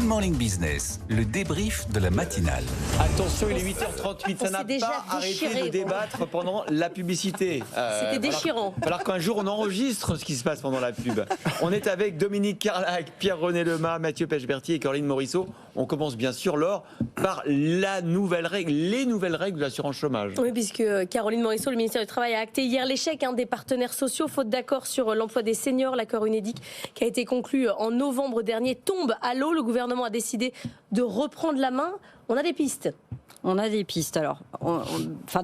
Morning Business, le débrief de la matinale. Attention, il est 8h38, ça n'a déjà pas arrêté de débattre pendant la publicité. C'était déchirant. Alors qu'un jour, on enregistre ce qui se passe pendant la pub. On est avec Dominique Carlac, Pierre-René Lemas, Mathieu Pechberti et Caroline Morisseau. On commence bien sûr, Laure, par les nouvelles règles de l'assurance chômage. Oui, puisque Caroline Morisseau, le ministère du Travail, a acté hier l'échec des partenaires sociaux, faute d'accord sur l'emploi des seniors. L'accord UNEDIC qui a été conclu en novembre dernier tombe à l'eau. Le gouvernement a décidé de reprendre la main. On a des pistes. On a des pistes. Alors,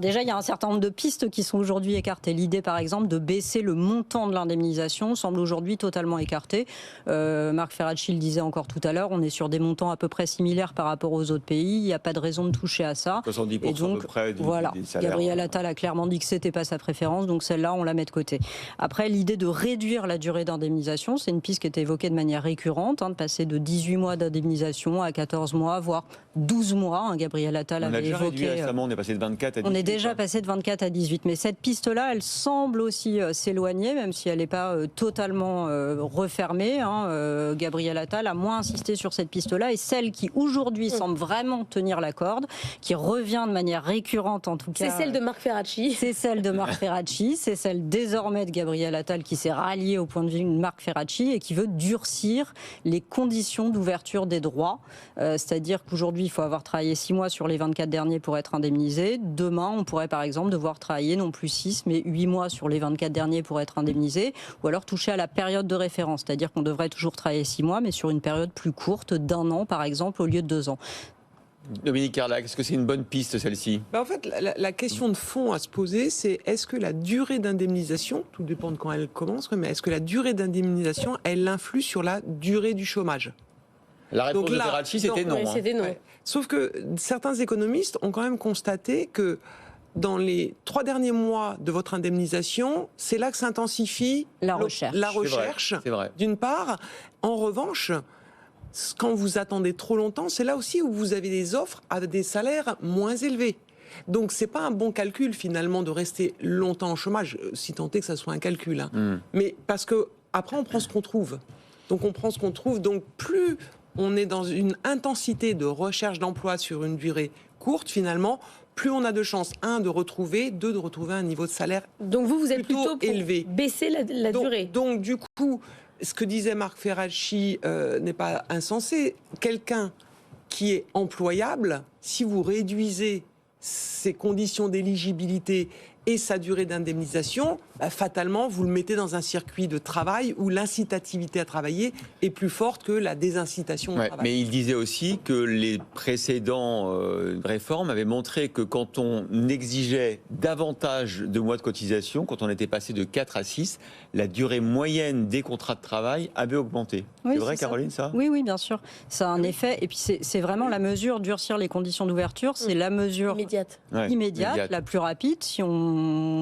déjà, il y a un certain nombre de pistes qui sont aujourd'hui écartées. L'idée, par exemple, de baisser le montant de l'indemnisation semble aujourd'hui totalement écartée. Marc Ferracci le disait encore tout à l'heure, on est sur des montants à peu près similaires par rapport aux autres pays. Il n'y a pas de raison de toucher à ça. 70% Et donc, à peu près des salaires. Gabriel Attal a clairement dit que c'était pas sa préférence, donc celle-là, on la met de côté. Après, l'idée de réduire la durée d'indemnisation, c'est une piste qui était évoquée de manière récurrente, de passer de 18 mois d'indemnisation à 14 mois, voire 12 mois. Gabriel Attal avait évoqué. Récemment, on est passé de 24 à 18. On est déjà passé de 24 à 18. Mais cette piste-là, elle semble aussi s'éloigner, même si elle n'est pas totalement refermée. Gabriel Attal a moins insisté sur cette piste-là. Et celle qui, aujourd'hui, semble vraiment tenir la corde, qui revient de manière récurrente, en tout cas. C'est celle de Marc Ferracci. C'est celle de Marc Ferracci. C'est celle désormais de Gabriel Attal qui s'est rallié au point de vue de Marc Ferracci et qui veut durcir les conditions d'ouverture des droits. C'est-à-dire qu'aujourd'hui, il faut avoir travaillé 6 mois sur les 24 derniers pour être indemnisé. Demain, on pourrait par exemple devoir travailler non plus 6, mais 8 mois sur les 24 derniers pour être indemnisé, ou alors toucher à la période de référence, c'est-à-dire qu'on devrait toujours travailler 6 mois, mais sur une période plus courte, d'1 an par exemple, au lieu de 2 ans. Dominique Carlac, est-ce que c'est une bonne piste celle-ci ? En fait, la question de fond à se poser, c'est est-ce que la durée d'indemnisation, tout dépend de quand elle commence, mais est-ce que la durée d'indemnisation, elle influe sur la durée du chômage ? La réponse de Ferracci, c'était non. C'était non. Ouais. Sauf que certains économistes ont quand même constaté que dans les 3 derniers mois de votre indemnisation, c'est là que s'intensifie la recherche. C'est vrai. D'une part. En revanche, quand vous attendez trop longtemps, c'est là aussi où vous avez des offres à des salaires moins élevés. Donc c'est pas un bon calcul finalement de rester longtemps au chômage, si tant est que ça soit un calcul. Mais parce que après on prend ce qu'on trouve. Donc on prend ce qu'on trouve. Donc plus on est dans une intensité de recherche d'emploi sur une durée courte, finalement, plus on a de chances, 1, de retrouver, 2, de retrouver un niveau de salaire Donc vous êtes plutôt pour élevé. Baisser la durée. Donc du coup, ce que disait Marc Ferracci n'est pas insensé. Quelqu'un qui est employable, si vous réduisez ses conditions d'éligibilité et sa durée d'indemnisation, fatalement, vous le mettez dans un circuit de travail où l'incitativité à travailler est plus forte que la désincitation au travail. Mais il disait aussi que les précédents réformes avaient montré que quand on exigeait davantage de mois de cotisation, quand on était passé de 4 à 6, la durée moyenne des contrats de travail avait augmenté. Oui, c'est vrai, ça. Caroline, ça ? Oui, bien sûr. Ça a un effet. Et puis, c'est vraiment la mesure, durcir les conditions d'ouverture, c'est la mesure immédiate, la plus rapide. Si on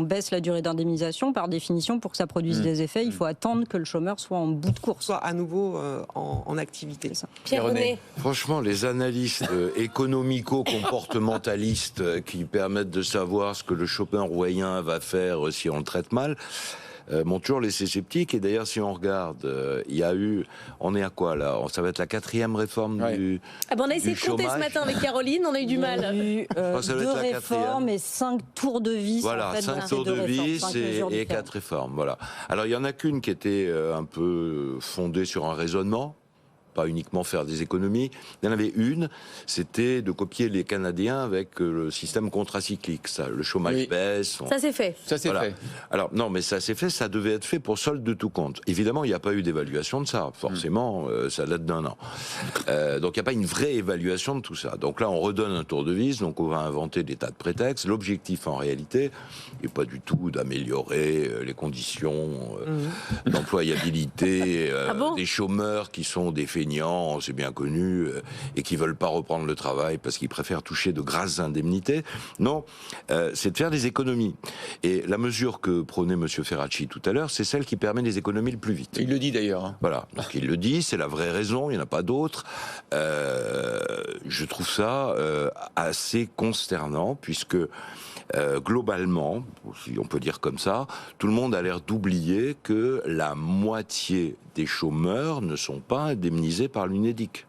baisse la durée d'indemnisation, par définition, pour que ça produise des effets, il faut attendre que le chômeur soit en bout de course. Soit à nouveau en activité. Pierre-René. Franchement, les analystes économico-comportementalistes qui permettent de savoir ce que le chômeur moyen va faire si on le traite mal, m'ont toujours laissé sceptique. Et d'ailleurs, si on regarde, il y a eu... On est à quoi, là ? Ça va être la 4e réforme du on a essayé de compter ce matin avec Caroline, on a eu du mal. Il y a eu 2 réformes et 5 tours de vis. Voilà, 5 tours de vis et 4 réformes. Voilà. Alors, il n'y en a qu'une qui était un peu fondée sur un raisonnement, pas uniquement faire des économies. Il y en avait une, c'était de copier les Canadiens avec le système contracyclique. Ça, le chômage baisse. Ça c'est fait. Ça c'est fait. Alors non, mais ça s'est fait, ça devait être fait pour solde de tout compte. Évidemment, il n'y a pas eu d'évaluation de ça. Forcément, ça date d'1 an. Donc il n'y a pas une vraie évaluation de tout ça. Donc là, on redonne un tour de vis, donc on va inventer des tas de prétextes. L'objectif, en réalité, n'est pas du tout d'améliorer les conditions d'employabilité des chômeurs qui sont des feignants, c'est bien connu, et qui veulent pas reprendre le travail parce qu'ils préfèrent toucher de grasses indemnités. Non, c'est de faire des économies. Et la mesure que prônait M. Ferracci tout à l'heure, c'est celle qui permet des économies le plus vite. Il le dit d'ailleurs. Voilà, donc il le dit, c'est la vraie raison, il n'y en a pas d'autre. Je trouve ça assez consternant, puisque globalement, si on peut dire comme ça, tout le monde a l'air d'oublier que la moitié des chômeurs ne sont pas indemnisés par l'UNEDIC.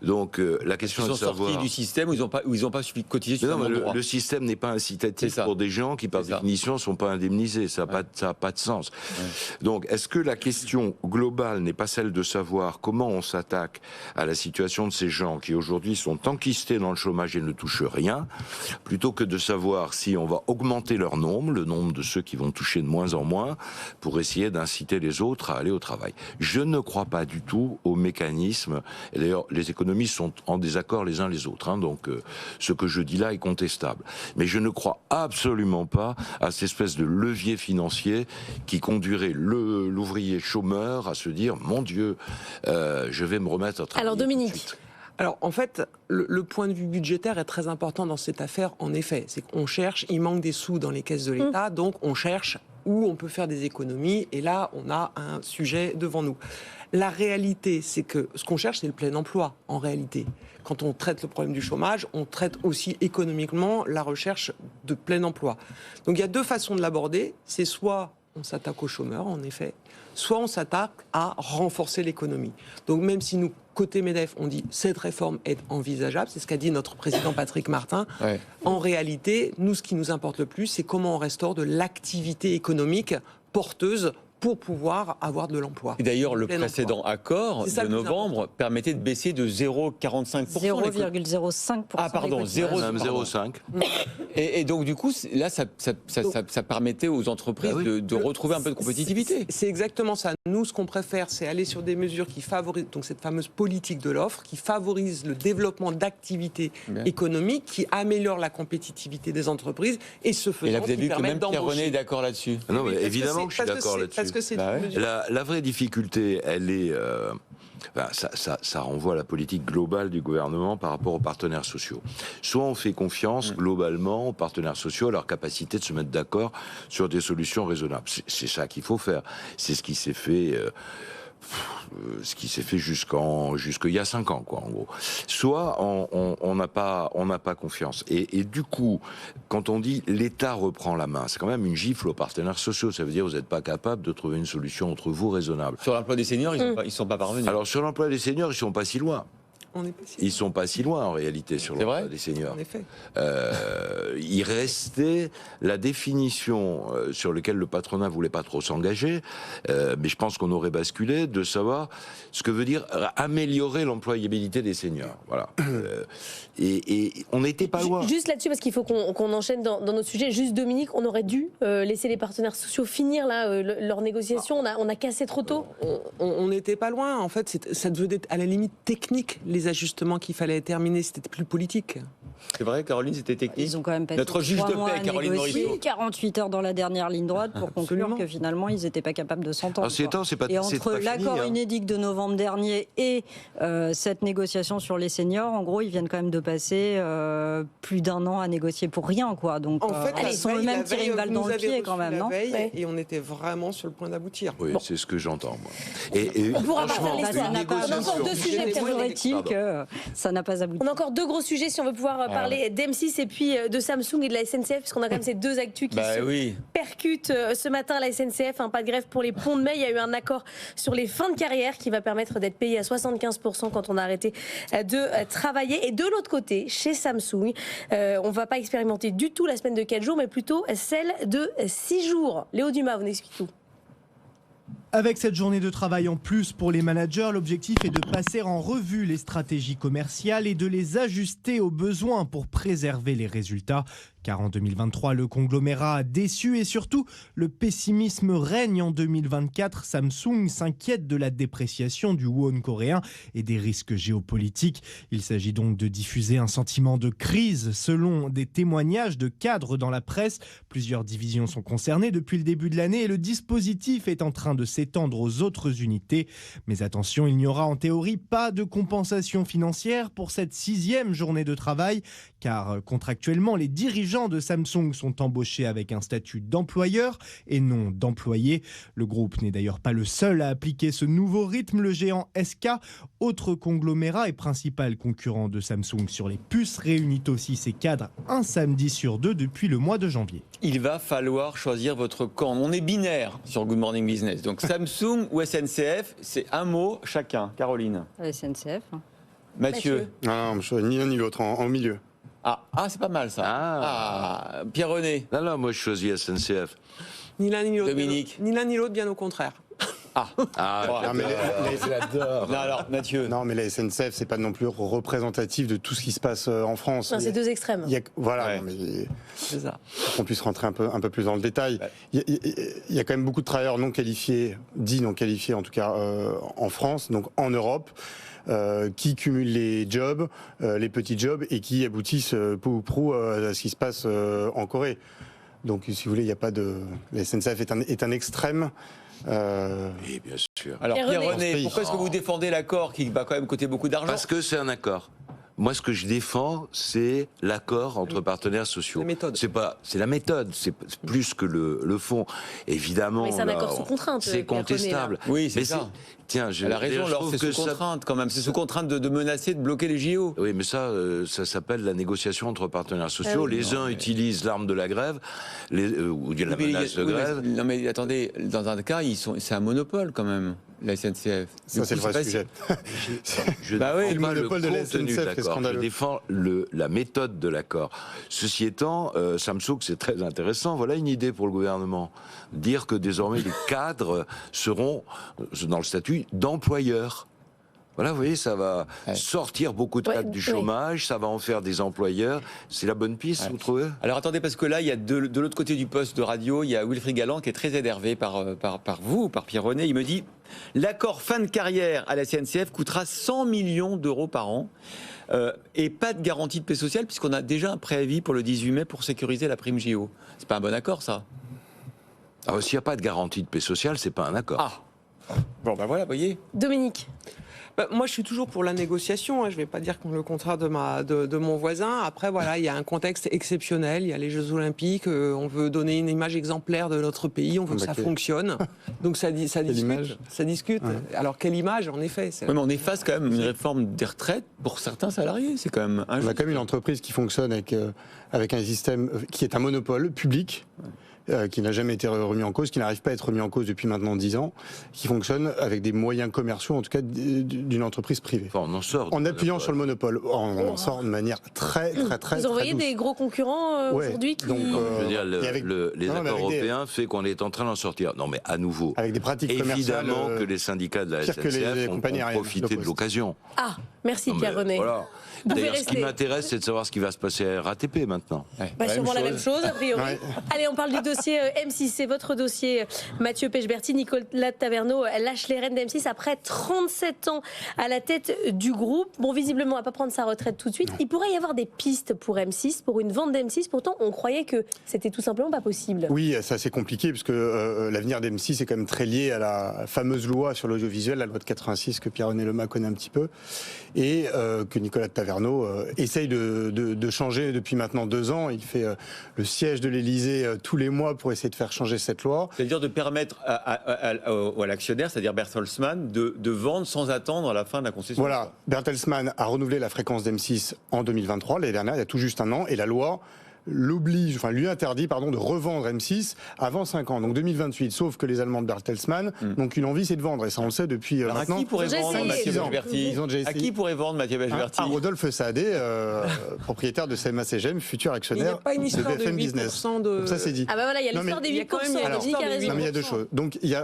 Donc la question Ils est sont de savoir... sortis du système où ils ont pas suffi de cotiser sur le système n'est pas incitatif pour des gens qui, par définition, ne sont pas indemnisés. Ça n'a pas de sens. Ouais. Donc, est-ce que la question globale n'est pas celle de savoir comment on s'attaque à la situation de ces gens qui, aujourd'hui, sont enquistés dans le chômage et ne touchent rien, plutôt que de savoir si on va augmenter leur nombre, le nombre de ceux qui vont toucher de moins en moins, pour essayer d'inciter les autres à aller au travail. Je ne crois pas du tout au mécanisme. Et d'ailleurs, les économistes sont en désaccord les uns les autres. Donc, ce que je dis là est contestable. Mais je ne crois absolument pas à cette espèce de levier financier qui conduirait l'ouvrier chômeur à se dire « Mon Dieu, je vais me remettre à travailler ». Alors, Dominique. Alors, en fait, le point de vue budgétaire est très important dans cette affaire, en effet. C'est qu'on cherche, il manque des sous dans les caisses de l'État, donc on cherche où on peut faire des économies, et là, on a un sujet devant nous. La réalité, c'est que ce qu'on cherche, c'est le plein emploi, en réalité. Quand on traite le problème du chômage, on traite aussi économiquement la recherche de plein emploi. Donc il y a deux façons de l'aborder. C'est soit on s'attaque aux chômeurs, en effet, soit on s'attaque à renforcer l'économie. Donc même si nous, côté MEDEF, on dit cette réforme est envisageable, c'est ce qu'a dit notre président Patrick Martin, en réalité, nous, ce qui nous importe le plus, c'est comment on restaure de l'activité économique porteuse pour pouvoir avoir de l'emploi. Et d'ailleurs, le précédent accord de novembre permettait de baisser de 0,45%. 0,05%. Ah pardon, 0,05. Et donc du coup, là, ça permettait aux entreprises de retrouver un peu de compétitivité. C'est exactement ça. Nous, ce qu'on préfère, c'est aller sur des mesures qui favorisent, donc cette fameuse politique de l'offre, qui favorise le développement d'activités économiques, qui améliore la compétitivité des entreprises, et ce faisant, et là, vous avez vu que même Pierre René est d'accord là-dessus. Non, mais évidemment que je suis d'accord là-dessus. La vraie difficulté, elle est... ça renvoie à la politique globale du gouvernement par rapport aux partenaires sociaux. Soit on fait confiance globalement aux partenaires sociaux, à leur capacité de se mettre d'accord sur des solutions raisonnables. C'est ça qu'il faut faire. C'est ce qui s'est fait... jusqu'il y a 5 ans, quoi, en gros. Soit on n'a pas confiance. Et du coup, quand on dit l'État reprend la main, c'est quand même une gifle aux partenaires sociaux. Ça veut dire que vous n'êtes pas capable de trouver une solution entre vous raisonnable. Sur l'emploi des seniors, ils sont pas parvenus. Alors sur l'emploi des seniors, ils sont pas si loin. Ils sont pas si loin en réalité sur l'emploi des seniors. En effet. Il restait la définition sur laquelle le patronat voulait pas trop s'engager, mais je pense qu'on aurait basculé de savoir ce que veut dire améliorer l'employabilité des seniors. Voilà. Et on n'était pas loin. Juste là-dessus, parce qu'il faut qu'on enchaîne dans notre sujet. Juste Dominique, on aurait dû laisser les partenaires sociaux finir là leurs négociations. On a cassé trop tôt. On n'était pas loin. En fait, ça devait être à la limite technique. Les ajustements qu'il fallait terminer, c'était plus politique. C'est vrai, Caroline, c'était technique. Ils ont quand même passé notre juge de paix, Caroline Morisseau. 48 heures dans la dernière ligne droite pour conclure que finalement, ils n'étaient pas capables de s'entendre. Et entre l'accord UNEDIC de novembre dernier et cette négociation sur les seniors, en gros, ils viennent quand même de passer plus d'1 an à négocier pour rien, quoi. Donc, en fait, ils sont eux-mêmes tirés une balle dans le pied, quand même, non ? Et on était vraiment sur le point d'aboutir. Oui, c'est ce que j'entends, moi. Et on pourra pas faire l'histoire. On a encore 2 sujets. Ça n'a pas abouti. On a encore 2 gros sujets, si on veut pouvoir parler d'M6 et puis de Samsung et de la SNCF, puisqu'on a quand même ces 2 actus qui se percutent ce matin à la SNCF. Pas de grève pour les ponts de mai. Il y a eu un accord sur les fins de carrière qui va permettre d'être payé à 75% quand on a arrêté de travailler. Et de l'autre côté, chez Samsung, on ne va pas expérimenter du tout la semaine de 4 jours, mais plutôt celle de 6 jours. Léo Dumas, vous nous expliquez tout. Avec cette journée de travail en plus pour les managers, l'objectif est de passer en revue les stratégies commerciales et de les ajuster aux besoins pour préserver les résultats. Car en 2023, le conglomérat a déçu et surtout, le pessimisme règne en 2024. Samsung s'inquiète de la dépréciation du won coréen et des risques géopolitiques. Il s'agit donc de diffuser un sentiment de crise. Selon des témoignages de cadres dans la presse, plusieurs divisions sont concernées depuis le début de l'année et le dispositif est en train de s'étendre aux autres unités. Mais attention, il n'y aura en théorie pas de compensation financière pour cette 6e journée de travail, car contractuellement, les dirigeants de Samsung sont embauchés avec un statut d'employeur et non d'employé. Le groupe n'est d'ailleurs pas le seul à appliquer ce nouveau rythme. Le géant SK, autre conglomérat et principal concurrent de Samsung sur les puces, réunit aussi ses cadres un samedi sur 2 depuis le mois de janvier. Il va falloir choisir votre camp. On est binaire sur Good Morning Business. Donc Samsung ou SNCF, c'est un mot chacun. Caroline. SNCF. Mathieu. Non, je ni l'un ni l'autre, en milieu. Ah, c'est pas mal ça. Ah. Pierre-René. Non, moi je choisis SNCF. Ni l'un ni l'autre. Dominique. Ni l'un ni l'autre, bien au contraire. Non, mais Non, alors, Mathieu. non, mais la SNCF, c'est pas non plus représentatif de tout ce qui se passe en France. Non, c'est deux extrêmes. Voilà, Ouais. non, mais C'est ça. pour qu'on puisse rentrer un peu plus dans le détail. Il y a quand même beaucoup de travailleurs non qualifiés, dits non qualifiés en tout cas, en France, donc en Europe, qui cumulent les jobs, les petits jobs, et qui aboutissent peu ou prou à ce qui se passe en Corée. Donc, si vous voulez, il n'y a pas de. La SNCF est un extrême. Oui, bien sûr. Alors, Pierre-René. Pierre-René, pourquoi est-ce que vous défendez l'accord qui va quand même coûter beaucoup d'argent? Parce que c'est un accord. Moi, ce que je défends, c'est l'accord entre partenaires sociaux. La méthode. C'est la méthode, c'est plus que le fond. Évidemment, Mais c'est un là, accord sous contrainte, c'est Pierre-René, contestable. là. Oui, c'est Mais ça. Tiens, Elle a raison, je alors trouve c'est que sous ça- contrainte quand même. C'est sous contrainte de menacer, de bloquer les JO. Oui, mais ça s'appelle la négociation entre partenaires sociaux. oui. Les uns utilisent l'arme de la grève, ou de la Oui, menace de oui, mais- grève. non mais attendez, dans un cas, c'est un monopole quand même, la SNCF. Ça, c'est le vrai sujet. Je Bah oui, défends le pas monopole de la contenu SNCF, c'est l'accord. Je scandaleux. défends la méthode de l'accord. Ceci étant, ça me semble que c'est très intéressant. Voilà une idée pour le gouvernement. Dire que désormais les cadres seront dans le statut d'employeurs. Voilà, vous voyez, ça va sortir beaucoup de Ouais, cadres du oui. chômage, ça va en faire des employeurs. C'est la bonne piste, vous trouvez? Alors attendez, parce que là, il y a de l'autre côté du poste de radio, il y a Wilfried Galland qui est très énervé par vous, par Pierre-René. Il me dit, l'accord fin de carrière à la SNCF coûtera 100 millions d'euros par an. Et pas de garantie de paix sociale, puisqu'on a déjà un préavis pour le 18 mai pour sécuriser la prime JO. C'est pas un bon accord, ça? Alors, s'il n'y a pas de garantie de paix sociale, c'est pas un accord. Ah bon, ben voilà, vous voyez. Dominique. Moi, je suis toujours pour la négociation. Je ne vais pas dire le contraire de mon voisin. Après, voilà, il y a un contexte exceptionnel. Il y a les Jeux Olympiques. On veut donner une image exemplaire de notre pays. On veut que ça fonctionne. Donc, ça discute. image Ça discute. Ouais. Alors, quelle image, en effet? Oui, mais on efface quand même une réforme des retraites pour certains salariés. C'est quand même On a injuste. quand même une entreprise qui fonctionne avec un système qui est un monopole public. Qui n'a jamais été remis en cause, qui n'arrive pas à être remis en cause depuis maintenant 10 ans, qui fonctionne avec des moyens commerciaux, en tout cas d'une entreprise privée. Enfin, on en sort. En appuyant sur le monopole, on en sort de manière très Vous envoyez douce. des gros concurrents Ouais, aujourd'hui qui... donc, Je veux dire, et avec- les non, mais accords avec des- européens fait qu'on est en train d'en sortir. Non, mais à nouveau, Avec des pratiques commerciales. évidemment que les syndicats de la pire que les SNCF ont compagnies aériennes, profité de low-cost. l'occasion. Ah, merci Non, mais Pierre-René. voilà. Vous pouvez D'ailleurs, ce qui rester. m'intéresse, c'est de savoir ce qui va se passer à RATP maintenant. Ouais, Bah, sûrement la même chose, a priori. Ouais. Allez, on parle du dossier M6. C'est votre dossier, Mathieu Pechberti. Nicolas Taverneau lâche les rênes d'M6 après 37 ans à la tête du groupe. Bon, visiblement, il ne va pas prendre sa retraite tout de suite. Il pourrait y avoir des pistes pour M6, pour une vente d'M6. Pourtant, on croyait que c'était tout simplement pas possible. Oui, c'est assez compliqué, parce que l'avenir d'M6 est quand même très lié à la fameuse loi sur l'audiovisuel, la loi de 86, que Pierre-René Lema connaît un petit peu, et que Nicolas Taverneau essaye de changer depuis maintenant 2 ans. Il fait le siège de l'Élysée tous les mois pour essayer de faire changer cette loi. C'est-à-dire de permettre à l'actionnaire, c'est-à-dire Bertelsmann, de vendre sans attendre la fin de la concession. Voilà, Bertelsmann a renouvelé la fréquence d'M6 en 2023, l'année dernière, il y a tout juste un an, et la loi lui interdit de revendre M6 avant 5 ans, donc 2028, sauf que les Allemands de Bertelsmann n'ont qu'une envie, c'est de vendre, et ça on le sait depuis Alors, maintenant. à qui pourrait J'ai vendre essayé. Mathieu 6 ans. Pechberti? Ils ont déjà À essayé. qui pourrait vendre Mathieu Pechberti? À Rodolphe Saadé, propriétaire de CMA CGM, futur Il n'y actionnaire a pas une de histoire de BFM 8% Business. de... Donc ça c'est dit. Ah bah voilà, il y a Non, l'histoire mais des il y a quand 8%. même- alors, Dominique a raison. Non mais il y a 2 choses. Donc il y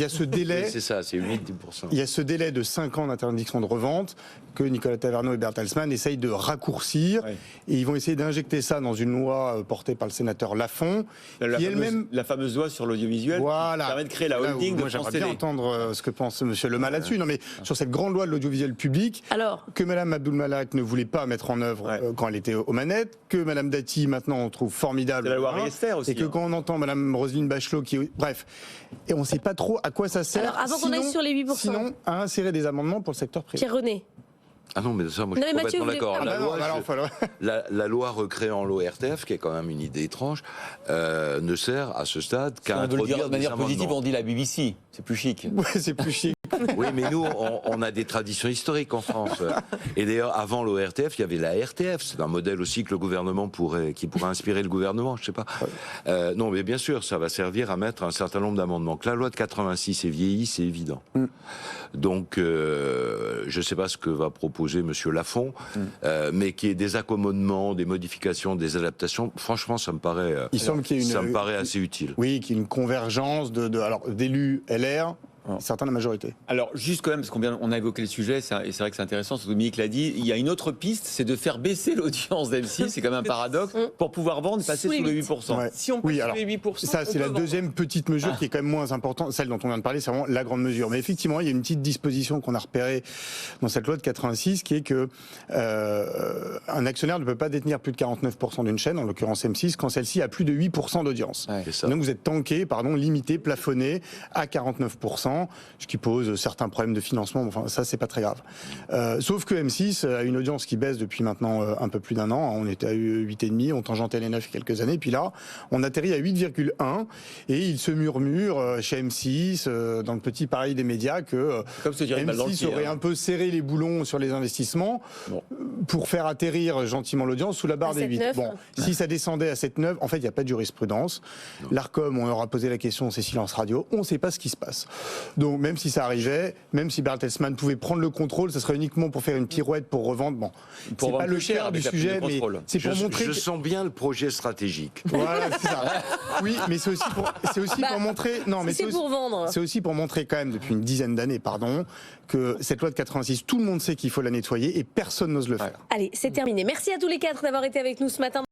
a ce délai. Oui, c'est ça, c'est 8-10%. Il y a ce délai de 5 ans d'interdiction de revente que Nicolas Taverneau et Bertelsmann essayent de raccourcir. Ouais. Et ils vont essayer d'injecter ça dans une loi portée par le sénateur Lafont, qui elle-même... La fameuse loi sur l'audiovisuel Voilà. qui permet de créer la Là où holding de moi, France j'aimerais Télé. bien entendre ce que pense monsieur Lema là-dessus. Non, mais sur cette grande loi de l'audiovisuel public, Alors, que Madame Abdul Malak ne voulait pas mettre en œuvre Ouais. quand elle était aux manettes, que Madame Dati maintenant on trouve formidable. C'est la loi Hein, Riester aussi, Et que hein. quand on entend Madame Roselyne Bachelot qui, bref, et on ne sait pas trop à quoi ça sert. Alors, avant qu'on aille sur les 8%. Sinon, à insérer des amendements pour le secteur privé. Pierre-René. Ah non, mais ça, moi, Non, je suis mais Mathieu, complètement vous voulez- d'accord. Ah Ah bah non, alors, faut le- La loi recréant l'ORTF, qui est quand même une idée étrange, ne sert à ce stade Si qu'à on veut le dire introduire de des manière positive, amendements. on dit la BBC. C'est plus chic. Ouais, c'est plus chic. Oui, mais nous, on a des traditions historiques en France. Et d'ailleurs, avant l'ORTF, il y avait la RTF. C'est un modèle aussi que le gouvernement pourrait inspirer le gouvernement, je sais pas. Non, mais bien sûr, ça va servir à mettre un certain nombre d'amendements. Que la loi de 86 est vieillie, c'est évident. Donc, je ne sais pas ce que va proposer Monsieur Lafont, mais qu'il y ait des accommodements, des modifications, des adaptations. Franchement, ça me paraît, ça me paraît assez utile. Oui, qu'il y ait une convergence d'élus LR. Certains de la majorité. Alors, juste quand même, parce qu'on a évoqué le sujet, et c'est vrai que c'est intéressant, Dominique l'a dit, il y a une autre piste, c'est de faire baisser l'audience d'M6, c'est quand même un paradoxe, pour pouvoir vendre, passer sous les 8%. Ouais. Si on passe sur les 8%, ça c'est la deuxième petite mesure qui est quand même moins importante, celle dont on vient de parler, c'est vraiment la grande mesure. Mais effectivement, il y a une petite disposition qu'on a repérée dans cette loi de 86, qui est que un actionnaire ne peut pas détenir plus de 49% d'une chaîne, en l'occurrence M6, quand celle-ci a plus de 8% d'audience. Ouais, donc vous êtes limité, plafonné à 49%. Ce qui pose certains problèmes de financement, enfin ça c'est pas très grave. Sauf que M6 a une audience qui baisse depuis maintenant un peu plus d'un an, on était à 8,5, on tangentait les 9 il y a quelques années, puis là on atterrit à 8,1 et il se murmure chez M6, dans le petit pareil des médias, que M6 aurait un peu serré les boulons sur les investissements pour faire atterrir gentiment l'audience sous la barre des 8. Bon, si ça descendait à 7,9, en fait il n'y a pas de jurisprudence. L'ARCOM, on leur a posé la question, c'est silence radio, on ne sait pas ce qui se passe. Donc même si ça arrivait, même si Bertelsmann pouvait prendre le contrôle, ce serait uniquement pour faire une pirouette pour revendre. Bon, c'est pas le cœur du sujet, mais c'est pour montrer. Je sens bien le projet stratégique. Voilà, c'est ça. Oui, mais c'est aussi pour montrer. Non, mais c'est pour vendre. C'est aussi pour montrer quand même depuis une dizaine d'années, que cette loi de 86, tout le monde sait qu'il faut la nettoyer et personne n'ose le faire. Allez, c'est terminé. Merci à tous les quatre d'avoir été avec nous ce matin.